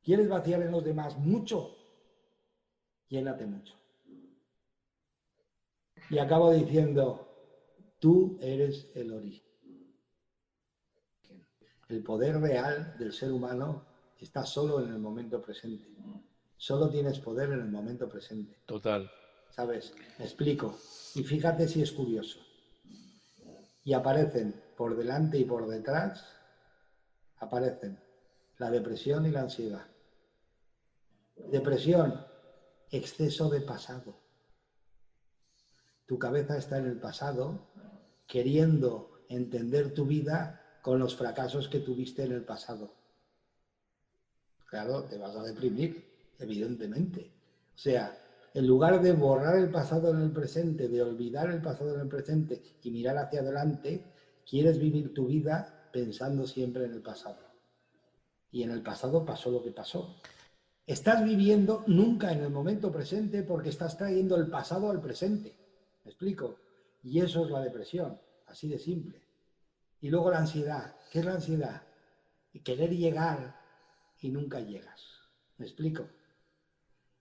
¿Quieres vaciar en los demás mucho? Llénate mucho. Y acabo diciendo, tú eres el origen. El poder real del ser humano está solo en el momento presente. Solo tienes poder en el momento presente. Total. ¿Sabes? Me explico. Y fíjate si es curioso. Y aparecen por delante y por detrás, aparecen la depresión y la ansiedad. Depresión, exceso de pasado. Tu cabeza está en el pasado, queriendo entender tu vida con los fracasos que tuviste en el pasado. Claro, te vas a deprimir, evidentemente. O sea, en lugar de borrar el pasado en el presente, de olvidar el pasado en el presente y mirar hacia adelante, quieres vivir tu vida pensando siempre en el pasado. Y en el pasado pasó lo que pasó. Estás viviendo nunca en el momento presente porque estás trayendo el pasado al presente. ¿Me explico? Y eso es la depresión, así de simple. Y luego la ansiedad. ¿Qué es la ansiedad? Querer llegar y nunca llegas. ¿Me explico?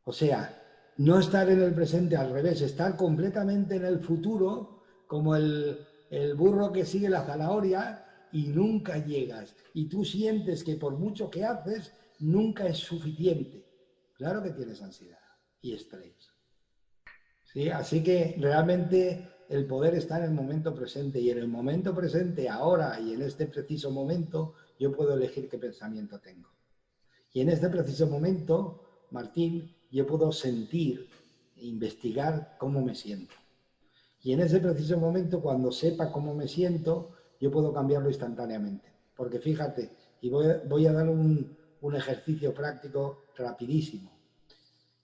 O sea, no estar en el presente, al revés, estar completamente en el futuro, como el burro que sigue la zanahoria y nunca llegas. Y tú sientes que por mucho que haces, nunca es suficiente. Claro que tienes ansiedad y estrés. ¿Sí? Así que realmente el poder está en el momento presente, y en el momento presente, ahora y en este preciso momento, yo puedo elegir qué pensamiento tengo. Y en este preciso momento, Martín, yo puedo sentir e investigar cómo me siento. Y en ese preciso momento, cuando sepa cómo me siento, yo puedo cambiarlo instantáneamente. Porque fíjate, y voy a dar un ejercicio práctico rapidísimo.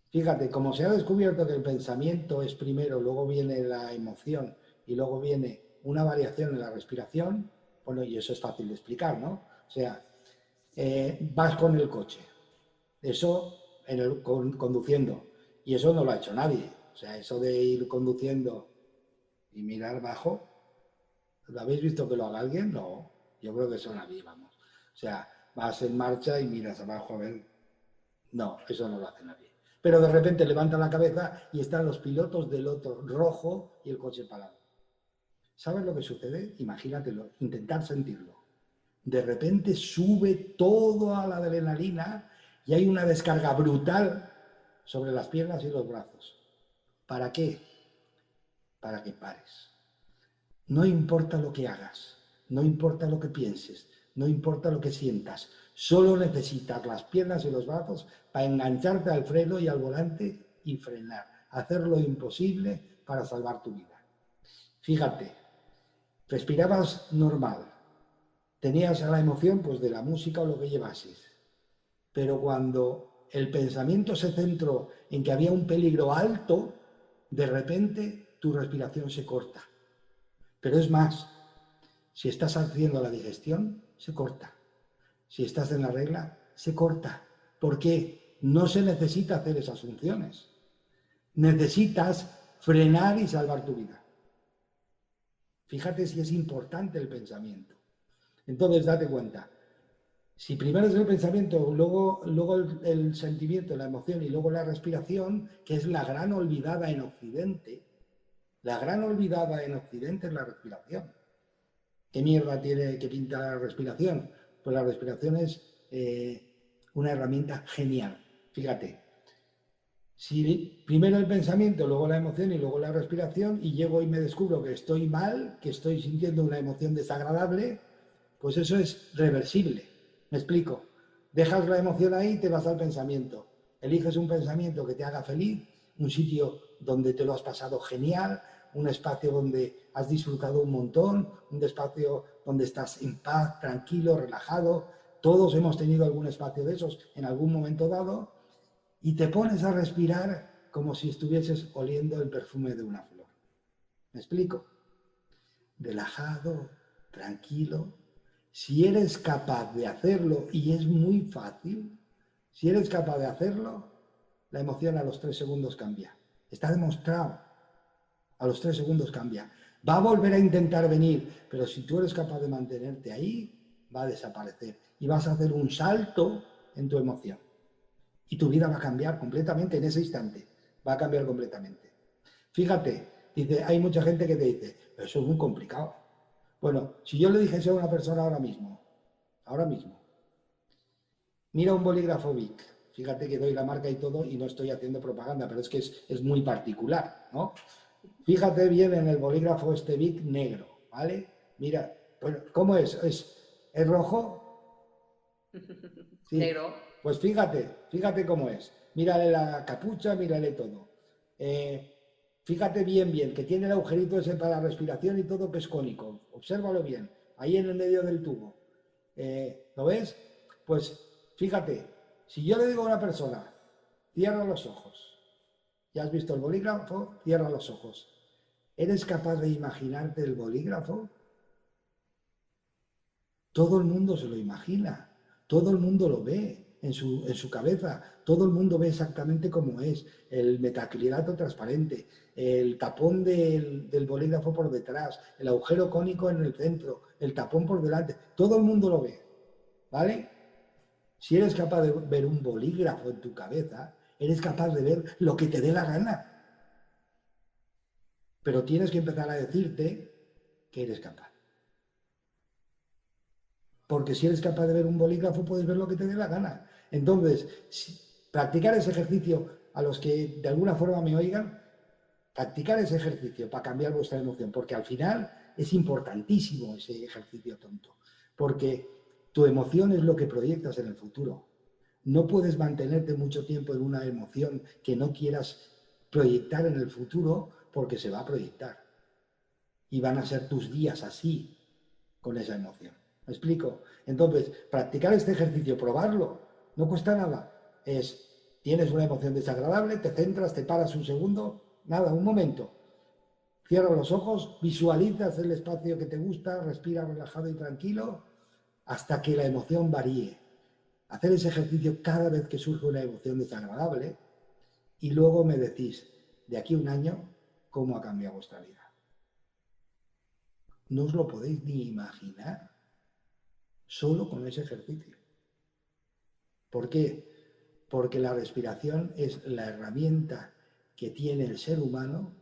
Fíjate, como se ha descubierto que el pensamiento es primero, luego viene la emoción y luego viene una variación en la respiración, bueno, y eso es fácil de explicar, ¿no? O sea, vas con el coche, eso conduciendo, y eso no lo ha hecho nadie. O sea, eso de ir conduciendo y mirar bajo, ¿lo habéis visto que lo haga alguien? No, yo creo que eso nadie, vamos. O sea, vas en marcha y miras abajo a ver. No, eso no lo hace nadie. Pero de repente levanta la cabeza y están los pilotos del otro rojo y el coche parado. ¿Sabes lo que sucede? Imagínatelo, intentar sentirlo. De repente sube todo a la adrenalina y hay una descarga brutal sobre las piernas y los brazos. ¿Para qué? Para que pares. No importa lo que hagas, no importa lo que pienses, no importa lo que sientas, solo necesitas las piernas y los brazos para engancharte al freno y al volante y frenar, hacer lo imposible para salvar tu vida. Fíjate, respirabas normal, tenías la emoción pues de la música o lo que llevases, pero cuando el pensamiento se centró en que había un peligro alto, de repente tu respiración se corta. Pero es más, si estás haciendo la digestión, se corta. Si estás en la regla, se corta. ¿Por qué? No se necesita hacer esas funciones. Necesitas frenar y salvar tu vida. Fíjate si es importante el pensamiento. Entonces, date cuenta. Si primero es el pensamiento, luego el sentimiento, la emoción y luego la respiración, que es la gran olvidada en Occidente. La gran olvidada en Occidente es la respiración. ¿Qué mierda tiene que pintar la respiración? Pues la respiración es una herramienta genial. Fíjate, si primero el pensamiento, luego la emoción y luego la respiración, y llego y me descubro que estoy mal, que estoy sintiendo una emoción desagradable, pues eso es reversible. ¿Me explico? Dejas la emoción ahí y te vas al pensamiento. Eliges un pensamiento que te haga feliz, un sitio donde te lo has pasado genial, un espacio donde has disfrutado un montón, un espacio donde estás en paz, tranquilo, relajado. Todos hemos tenido algún espacio de esos en algún momento dado y te pones a respirar como si estuvieses oliendo el perfume de una flor. ¿Me explico? Relajado, tranquilo. Si eres capaz de hacerlo, y es muy fácil, si eres capaz de hacerlo, la emoción a los 3 segundos cambia. Está demostrado. A los 3 segundos cambia. Va a volver a intentar venir, pero si tú eres capaz de mantenerte ahí, va a desaparecer. Y vas a hacer un salto en tu emoción. Y tu vida va a cambiar completamente en ese instante. Va a cambiar completamente. Fíjate, dice, hay mucha gente que te dice, pero eso es muy complicado. Bueno, si yo le dijese a una persona ahora mismo, mira un bolígrafo Bic, fíjate que doy la marca y todo y no estoy haciendo propaganda, pero es que es muy particular, ¿no? Fíjate bien en el bolígrafo este Bic negro, ¿vale? Mira, bueno, ¿cómo es? ¿Es rojo? Sí. Negro. Pues fíjate cómo es. Mírale la capucha, mírale todo. Fíjate bien, que tiene el agujerito ese para la respiración y todo que es cónico. Obsérvalo bien, ahí en el medio del tubo. ¿Lo ves? Pues fíjate, si yo le digo a una persona, cierra los ojos. ¿Ya has visto el bolígrafo? Cierra los ojos. ¿Eres capaz de imaginarte el bolígrafo? Todo el mundo se lo imagina, todo el mundo lo ve en su cabeza, todo el mundo ve exactamente cómo es, el metacrilato transparente, el tapón del bolígrafo por detrás, el agujero cónico en el centro, el tapón por delante, todo el mundo lo ve, ¿vale? Si eres capaz de ver un bolígrafo en tu cabeza, eres capaz de ver lo que te dé la gana. Pero tienes que empezar a decirte que eres capaz. Porque si eres capaz de ver un bolígrafo, puedes ver lo que te dé la gana. Entonces, practicar ese ejercicio, a los que de alguna forma me oigan, practicar ese ejercicio para cambiar vuestra emoción, porque al final es importantísimo ese ejercicio tonto. Porque tu emoción es lo que proyectas en el futuro. No puedes mantenerte mucho tiempo en una emoción que no quieras proyectar en el futuro, porque se va a proyectar. Y van a ser tus días así, con esa emoción. ¿Me explico? Entonces, practicar este ejercicio, probarlo, no cuesta nada. Tienes una emoción desagradable, te centras, te paras un segundo, nada, un momento. Cierra los ojos, visualizas el espacio que te gusta, respira relajado y tranquilo, hasta que la emoción varíe. Hacer ese ejercicio cada vez que surge una emoción desagradable y luego me decís, de aquí a un año, ¿cómo ha cambiado vuestra vida? No os lo podéis ni imaginar, solo con ese ejercicio. ¿Por qué? Porque la respiración es la herramienta que tiene el ser humano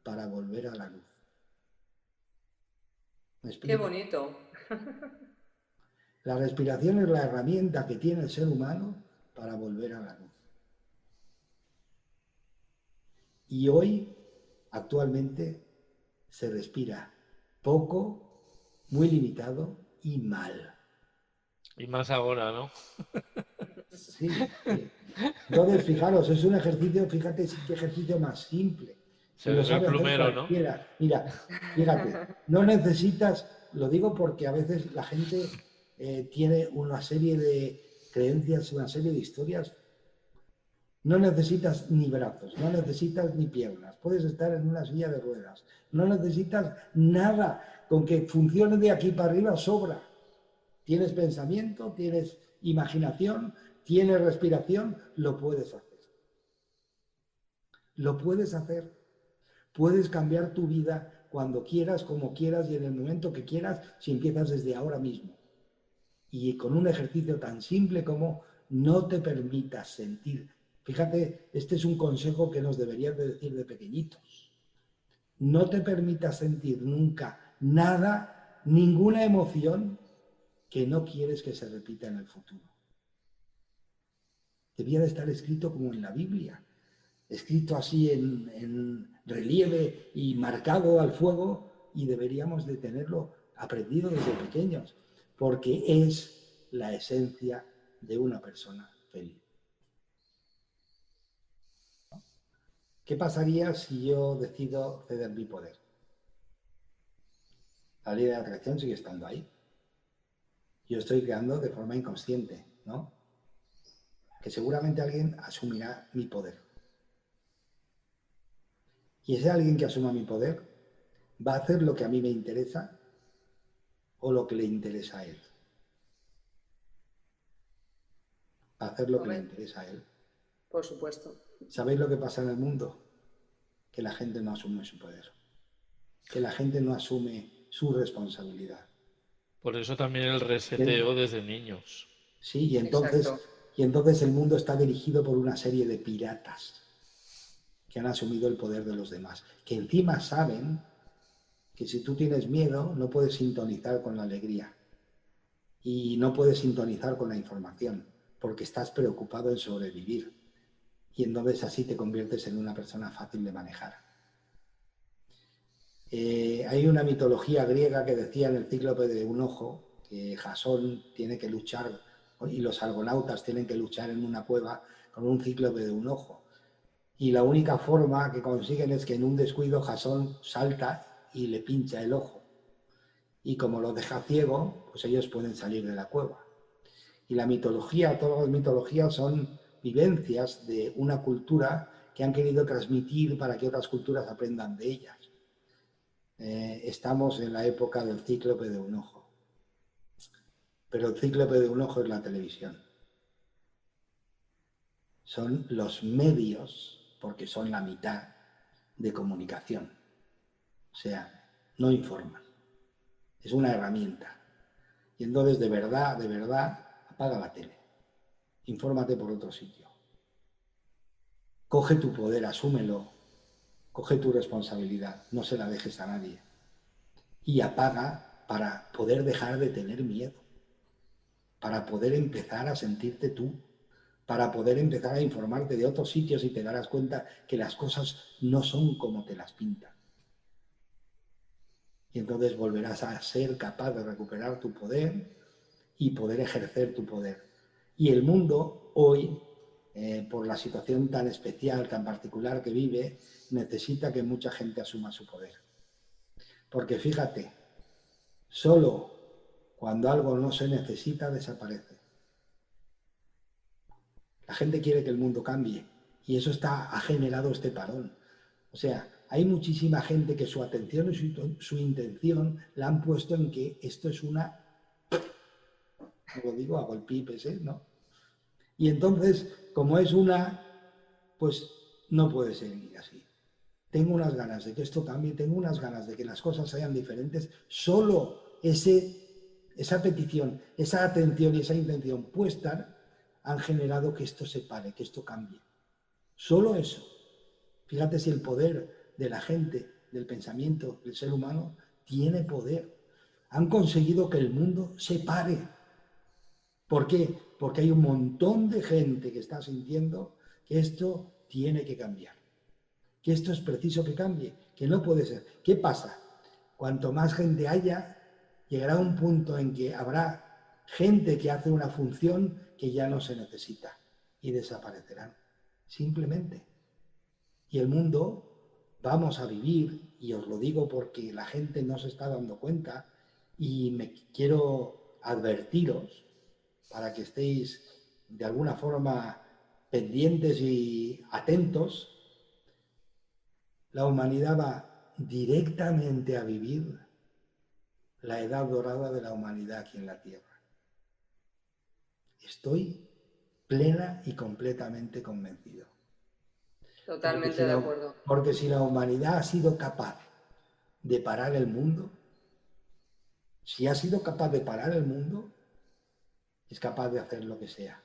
para volver a la luz. ¿Me explico? Qué bonito. La respiración es la herramienta que tiene el ser humano para volver a la luz. Y hoy, actualmente, se respira poco, muy limitado y mal. Y más ahora, ¿no? Sí. Entonces, fijaros, es un ejercicio, fíjate qué ejercicio más simple. Se ve el plumero, ¿no? Mira, fíjate, no necesitas, lo digo porque a veces la gente tiene una serie de creencias, una serie de historias No necesitas ni brazos, no necesitas ni piernas, puedes estar en una silla de ruedas, no necesitas nada, con que funcione de aquí para arriba sobra. Tienes pensamiento, tienes imaginación, tienes respiración, lo puedes hacer. Lo puedes hacer. Puedes cambiar tu vida cuando quieras, como quieras y en el momento que quieras, si empiezas desde ahora mismo. Y con un ejercicio tan simple como no te permitas sentir. Fíjate, este es un consejo que nos deberían de decir de pequeñitos. No te permitas sentir nunca nada, ninguna emoción que no quieres que se repita en el futuro. Debía de estar escrito como en la Biblia, escrito así en relieve y marcado al fuego, y deberíamos de tenerlo aprendido desde pequeños, porque es la esencia de una persona feliz. ¿Qué pasaría si yo decido ceder mi poder? La ley de la atracción sigue estando ahí. Yo estoy creando de forma inconsciente, ¿no? Que seguramente alguien asumirá mi poder. Y ese alguien que asuma mi poder va a hacer lo que a mí me interesa o lo que le interesa a él. Va a hacer lo que le interesa a él. Por supuesto. ¿Sabéis lo que pasa en el mundo? Que la gente no asume su poder. Que la gente no asume su responsabilidad. Por eso también el reseteo desde niños. Sí, y entonces el mundo está dirigido por una serie de piratas que han asumido el poder de los demás, que encima saben que si tú tienes miedo no puedes sintonizar con la alegría y no puedes sintonizar con la información porque estás preocupado en sobrevivir, y entonces así te conviertes en una persona fácil de manejar. Hay una mitología griega que decía en el Cíclope de un ojo que Jasón tiene que luchar y los argonautas tienen que luchar en una cueva con un cíclope de un ojo. Y la única forma que consiguen es que en un descuido Jasón salta y le pincha el ojo. Y como lo deja ciego, pues ellos pueden salir de la cueva. Y la mitología, todas las mitologías son vivencias de una cultura que han querido transmitir para que otras culturas aprendan de ellas. Estamos en la época del cíclope de un ojo. Pero el cíclope de un ojo es la televisión. Son los medios, porque son la mitad de comunicación. O sea, no informan. Es una herramienta. Y entonces, de verdad, apaga la tele. Infórmate por otro sitio. Coge tu poder, asúmelo. Coge tu responsabilidad. No se la dejes a nadie. Y apaga para poder dejar de tener miedo. Para poder empezar a sentirte tú. Para poder empezar a informarte de otros sitios y te darás cuenta que las cosas no son como te las pintan. Y entonces volverás a ser capaz de recuperar tu poder y poder ejercer tu poder. Y el mundo hoy, por la situación tan especial, tan particular que vive, necesita que mucha gente asuma su poder. Porque fíjate, solo cuando algo no se necesita, desaparece. La gente quiere que el mundo cambie y eso ha generado este parón. O sea, hay muchísima gente que su atención y su intención la han puesto en que esto es una... Lo digo, hago el pip ese, ¿no? Y entonces, como es una, pues no puede seguir así. Tengo unas ganas de que esto cambie, tengo unas ganas de que las cosas sean diferentes. Solo esa petición, esa atención y esa intención puesta han generado que esto se pare, que esto cambie. Solo eso. Fíjate si el poder de la gente, del pensamiento, del ser humano, tiene poder. Han conseguido que el mundo se pare. ¿Por qué? Porque hay un montón de gente que está sintiendo que esto tiene que cambiar. Que esto es preciso que cambie, que no puede ser. ¿Qué pasa? Cuanto más gente haya, llegará un punto en que habrá gente que hace una función que ya no se necesita y desaparecerán. Simplemente. Y el mundo vamos a vivir, y os lo digo porque la gente no se está dando cuenta, y me quiero advertiros para que estéis de alguna forma pendientes y atentos, la humanidad va directamente a vivir la edad dorada de la humanidad aquí en la Tierra. Estoy plena y completamente convencido. Totalmente de acuerdo. Porque si la humanidad ha sido capaz de parar el mundo, si ha sido capaz de parar el mundo, es capaz de hacer lo que sea.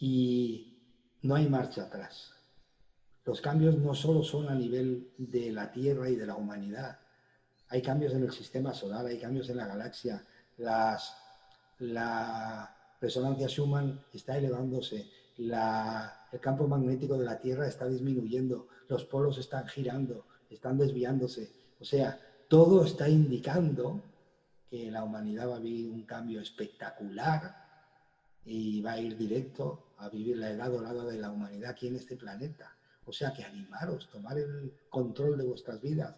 Y no hay marcha atrás. Los cambios no solo son a nivel de la Tierra y de la humanidad. Hay cambios en el sistema solar, hay cambios en la galaxia. La resonancia Schumann está elevándose. El campo magnético de la Tierra está disminuyendo. Los polos están girando, están desviándose. O sea, todo está indicando que la humanidad va a vivir un cambio espectacular y va a ir directo a vivir la edad dorada de la humanidad aquí en este planeta. O sea que animaros, tomar el control de vuestras vidas.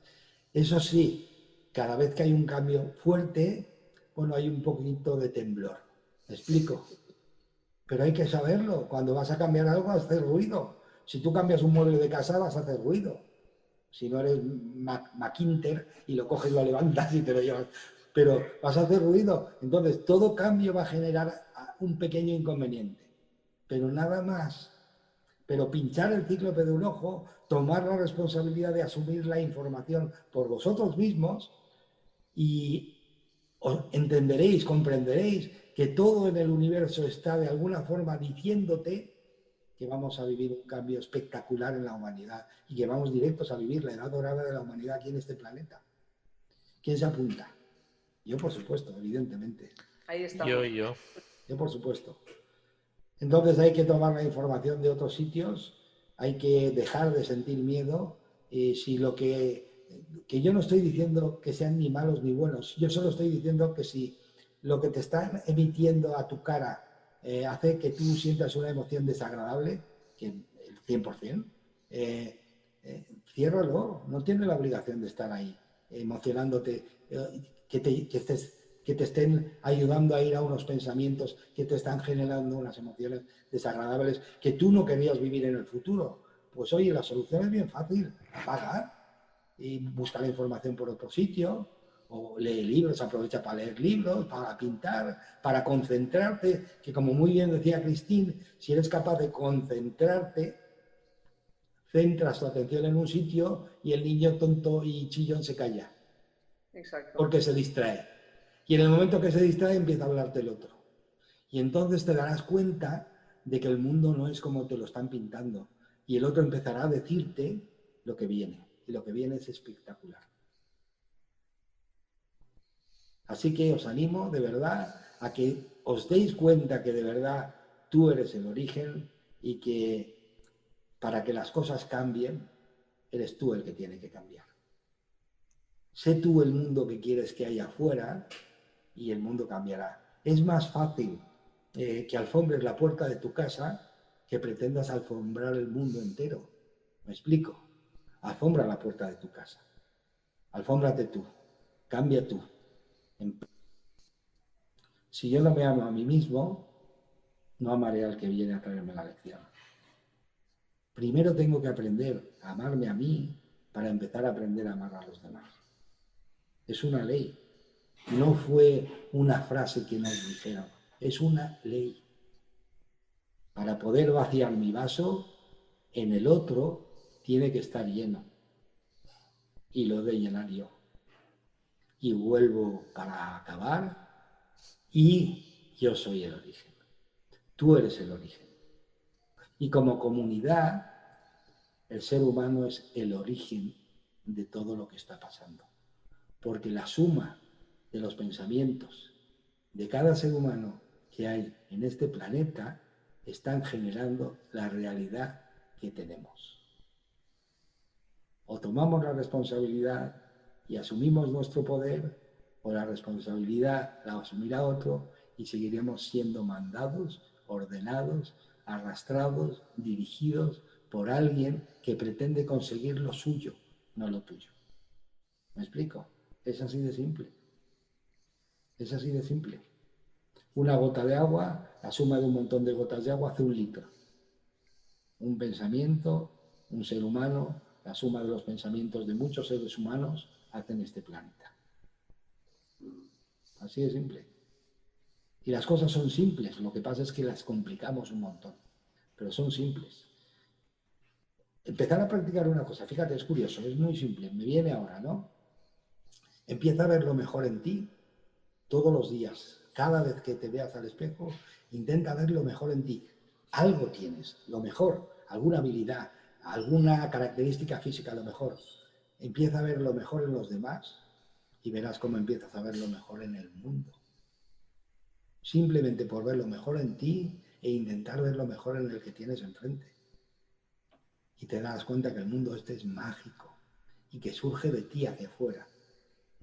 Eso sí, cada vez que hay un cambio fuerte, bueno, hay un poquito de temblor. ¿Me explico? Pero hay que saberlo. Cuando vas a cambiar algo, vas a hacer ruido. Si tú cambias un mueble de casa, vas a hacer ruido. Si no eres MacInter y lo coges, lo levantas y te lo llevas. Pero vas a hacer ruido. Entonces, todo cambio va a generar un pequeño inconveniente. Pero nada más. Pero pinchar el cíclope de un ojo, tomar la responsabilidad de asumir la información por vosotros mismos y os entenderéis, comprenderéis que todo en el universo está de alguna forma diciéndote que vamos a vivir un cambio espectacular en la humanidad y que vamos directos a vivir la edad dorada de la humanidad aquí en este planeta. ¿Quién se apunta? Yo, por supuesto, evidentemente. Ahí estamos. Yo, por supuesto. Entonces hay que tomar la información de otros sitios, hay que dejar de sentir miedo. Si lo que yo no estoy diciendo que sean ni malos ni buenos, yo solo estoy diciendo que si lo que te están emitiendo a tu cara hace que tú sientas una emoción desagradable, que el 100%, ciérralo, no tienes la obligación de estar ahí emocionándote, que te estén ayudando a ir a unos pensamientos que te están generando unas emociones desagradables que tú no querías vivir en el futuro. Pues oye, la solución es bien fácil, apaga y busca la información por otro sitio, o lee libros, aprovecha para leer libros, para pintar, para concentrarte, que como muy bien decía Christine, si eres capaz de concentrarte, centras tu atención en un sitio y el niño tonto y chillón se calla. Exacto. Porque se distrae. Y en el momento que se distrae empieza a hablarte el otro. Y entonces te darás cuenta de que el mundo no es como te lo están pintando. Y el otro empezará a decirte lo que viene. Y lo que viene es espectacular. Así que os animo de verdad a que os deis cuenta que de verdad tú eres el origen y que para que las cosas cambien, eres tú el que tiene que cambiar. Sé tú el mundo que quieres que haya afuera y el mundo cambiará. Es más fácil que alfombres la puerta de tu casa que pretendas alfombrar el mundo entero. ¿Me explico? Alfombra la puerta de tu casa. Alfómbrate tú. Cambia tú. Si yo no me amo a mí mismo, no amaré al que viene a traerme la lección. Primero tengo que aprender a amarme a mí para empezar a aprender a amar a los demás. Es una ley. No fue una frase que nos dijeron. Es una ley. Para poder vaciar mi vaso, en el otro tiene que estar lleno. Y lo de llenar yo. Y vuelvo para acabar. Y yo soy el origen. Tú eres el origen. Y como comunidad, el ser humano es el origen de todo lo que está pasando. Porque la suma de los pensamientos de cada ser humano que hay en este planeta están generando la realidad que tenemos. O tomamos la responsabilidad y asumimos nuestro poder, o la responsabilidad la asumirá otro y seguiremos siendo mandados, ordenados, arrastrados, dirigidos por alguien que pretende conseguir lo suyo, no lo tuyo. ¿Me explico? Es así de simple. Es así de simple. Una gota de agua, la suma de un montón de gotas de agua hace 1 litro. Un pensamiento, un ser humano, la suma de los pensamientos de muchos seres humanos hacen este planeta. Así de simple. Y las cosas son simples, lo que pasa es que las complicamos un montón, pero son simples. Empezar a practicar una cosa, fíjate, es curioso, es muy simple, me viene ahora, ¿no? Empieza a ver lo mejor en ti todos los días. Cada vez que te veas al espejo, intenta ver lo mejor en ti. Algo tienes, lo mejor, alguna habilidad, alguna característica física, lo mejor. Empieza a ver lo mejor en los demás y verás cómo empiezas a ver lo mejor en el mundo. Simplemente por ver lo mejor en ti e intentar ver lo mejor en el que tienes enfrente. Y te das cuenta que el mundo este es mágico y que surge de ti hacia afuera,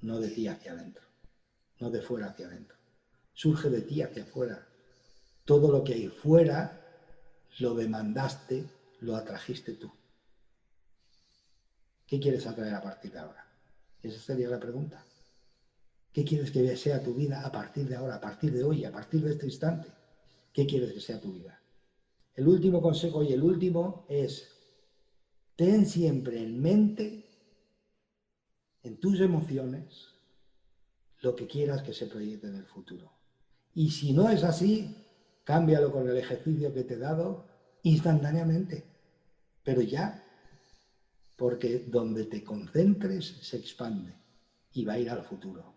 no de ti hacia adentro, no de fuera hacia adentro. Surge de ti hacia afuera. Todo lo que hay fuera lo demandaste, lo atrajiste tú. ¿Qué quieres atraer a partir de ahora? Esa sería la pregunta. ¿Qué quieres que sea tu vida a partir de ahora, a partir de hoy, a partir de este instante? ¿Qué quieres que sea tu vida? El último consejo y el último es: ten siempre en mente, en tus emociones, lo que quieras que se proyecte en el futuro. Y si no es así, cámbialo con el ejercicio que te he dado instantáneamente. Pero ya, porque donde te concentres se expande y va a ir al futuro.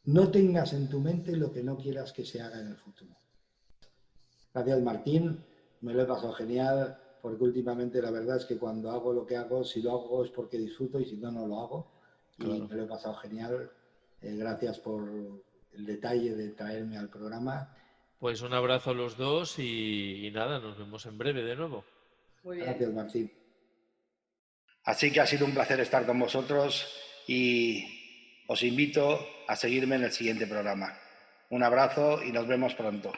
No tengas en tu mente lo que no quieras que se haga en el futuro. Gracias, Martín. Me lo he pasado genial, porque últimamente la verdad es que cuando hago lo que hago, si lo hago es porque disfruto y si no, no lo hago. Claro. Y me lo he pasado genial. Gracias por el detalle de traerme al programa. Pues un abrazo a los dos y nada, nos vemos en breve de nuevo. Muy bien. Gracias, Martín. Así que ha sido un placer estar con vosotros y os invito a seguirme en el siguiente programa. Un abrazo y nos vemos pronto.